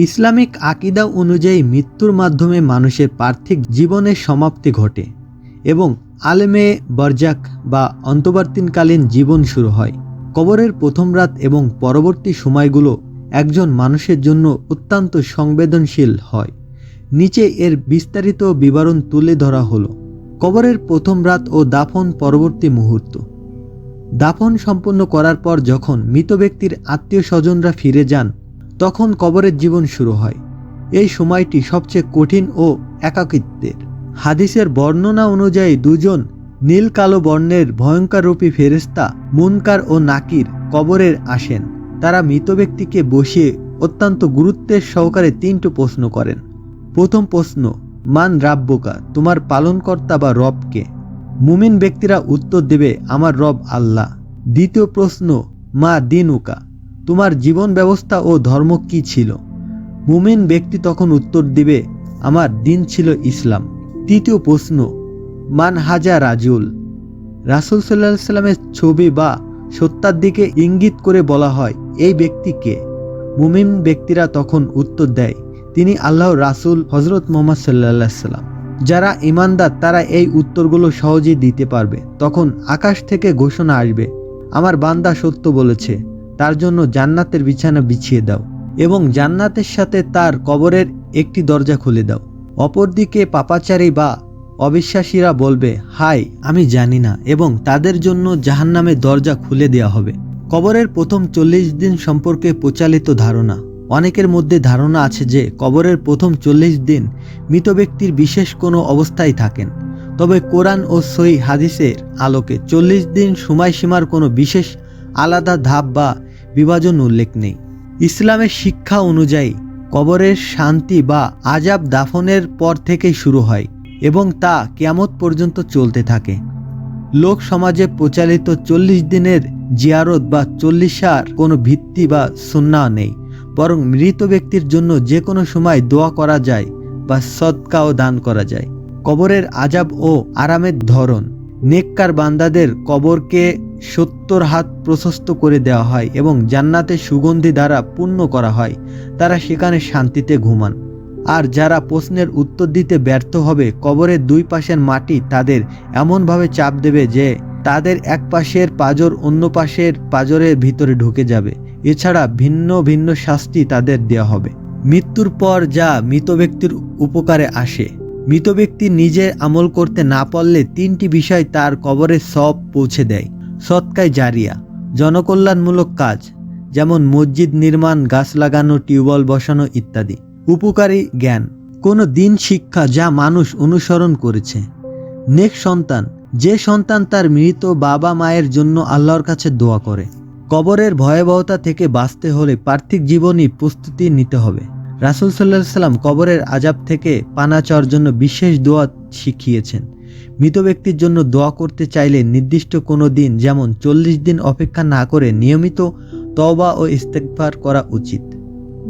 Islamic আকিদা অনুযায়ী মৃত্যুর মাধ্যমে মানুষের পার্থিব জীবনের সমাপ্তি ঘটে এবং আলেমে বরজাক বা অন্তর্বর্তীকালীন জীবন শুরু হয়। কবরের প্রথম রাত এবং পরবর্তী সময়গুলো একজন মানুষের জন্য অত্যন্ত সংবেদনশীল হয়। নিচে এর বিস্তারিত বিবরণ তুলে ধরা হলো। কবরের প্রথম রাত ও দাফন পরবর্তী মুহূর্ত। দাফন সম্পন্ন করার পর যখন মৃত ব্যক্তির আত্মীয় স্বজনরা ফিরে যান তখন কবরের জীবন শুরু হয়। এই সময়টি সবচেয়ে কঠিন ও একাকিত্বের। হাদিসের বর্ণনা অনুযায়ী দুজন নীল কালো বর্ণের ভয়ঙ্কররূপী ফেরেশতা মুনকার ও নাকির কবরের আসেন। তারা মৃত ব্যক্তিকে বসিয়ে অত্যন্ত গুরুত্বের সহকারে 3টি প্রশ্ন করেন। প্রথম প্রশ্ন, মান রাব্বুকা, তোমার পালনকর্তা বা রবকে? মুমিন ব্যক্তিরা উত্তর দেবে, আমার রব আল্লাহ। দ্বিতীয় প্রশ্ন, মা দিনুকা, তোমার জীবন ব্যবস্থা ও ধর্ম কি ছিল? মুমিন ব্যক্তি তখন উত্তর দিবে, আমার দিন ছিল ইসলাম। তৃতীয় প্রশ্ন, মান হাজা রাজুল, রাসূল সাল্লাল্লাহু আলাইহি সাল্লামের ছবি বা সত্তার দিকে ইঙ্গিত করে বলা হয়, এই ব্যক্তি কে? মুমিন ব্যক্তিরা তখন উত্তর দেয়, তিনি আল্লাহর রাসূল হযরত মুহাম্মদ সাল্লাল্লাহু আলাইহি সাল্লাম। যারা ঈমানদার তারা এই উত্তরগুলো সহজেই দিতে পারবে। তখন আকাশ থেকে ঘোষণা আসবে, আমার বান্দা সত্য বলেছে, তার জন্য জান্নাতের বিছানা বিছিয়ে দাও এবং জান্নাতের সাথে তার কবরের একটি দরজা খুলে দাও। অপরদিকে পাপাচারী বা অবিশ্বাসীরা বলবে, হায় আমি জানি না, এবং তাদের জন্য জাহান্নামের দরজা খুলে দেওয়া হবে। কবরের প্রথম 40 দিন সম্পর্কে প্রচলিত ধারণা। অনেকের মধ্যে ধারণা আছে যে কবরের প্রথম 40 দিন মৃত ব্যক্তির বিশেষ কোনো অবস্থায় থাকেন। তবে কোরআন ও সহিহ হাদিসের আলোকে 40 দিন সময়সীমার কোনো বিশেষ আলাদা ধাপ বা বিভাজন উল্লেখ নেই। ইসলামের শিক্ষা অনুযায়ী কবরের শান্তি বা আযাব দাফনের পর থেকেই শুরু হয় এবং তা কিয়ামত পর্যন্ত চলতে থাকে। লোক সমাজে প্রচলিত 40 দিনের জিয়ারত বা 40 কোনো ভিত্তি বা সুন্নাহ নেই, বরং মৃত ব্যক্তির জন্য যে কোনো সময় দোয়া করা যায় বা সদকা ও দান করা যায়। কবরের আযাব ও আরামের ধরন। নেককার বান্দাদের কবরকে 70 হাত প্রশস্ত করে দেওয়া হয় এবং জান্নাতের সুগন্ধি দ্বারা পূর্ণ করা হয়। তারা সেখানে শান্তিতে ঘুমান। আর যারা প্রশ্নের উত্তর দিতে ব্যর্থ হবে, কবরের 2 পাশের মাটি তাদের এমনভাবে চাপ দেবে যে তাদের এক পাশের পাঁজর অন্য পাশের পাঁজরের ভিতরে ঢুকে যাবে। এছাড়া ভিন্ন ভিন্ন শাস্তি তাদের দেওয়া হবে। মৃত্যুর পর যা মৃত ব্যক্তির উপকারে আসে। মৃত ব্যক্তি নিজে আমল করতে না পারলে 3টি বিষয় তার কবরে সওয়াব পৌঁছে দেয়। সদকায়ে জারিয়া, জনকল্যাণমূলক কাজ, যেমন মসজিদ নির্মাণ, গাছ লাগানো, টিউবওয়েল বসানো ইত্যাদি। উপকারী জ্ঞান, কোনো দিন শিক্ষা যা মানুষ অনুসরণ করেছে। নেক সন্তান, যে সন্তান তার মৃত বাবা মায়ের জন্য আল্লাহর কাছে দোয়া করে। কবরের ভয়াবহতা থেকে বাঁচতে হলে পার্থিব জীবনই প্রস্তুতি নিতে হবে। রাসূল সাল্লাল্লাহু আলাইহি সাল্লাম কবরের আযাব থেকে পানা চাওয়ার জন্য বিশেষ দোয়া শিখিয়েছেন। মৃত ব্যক্তির জন্য দোয়া করতে চাইলে নির্দিষ্ট কোনো দিন যেমন 40 দিন অপেক্ষা না করে নিয়মিত তওবা ও ইস্তেগফার করা উচিত।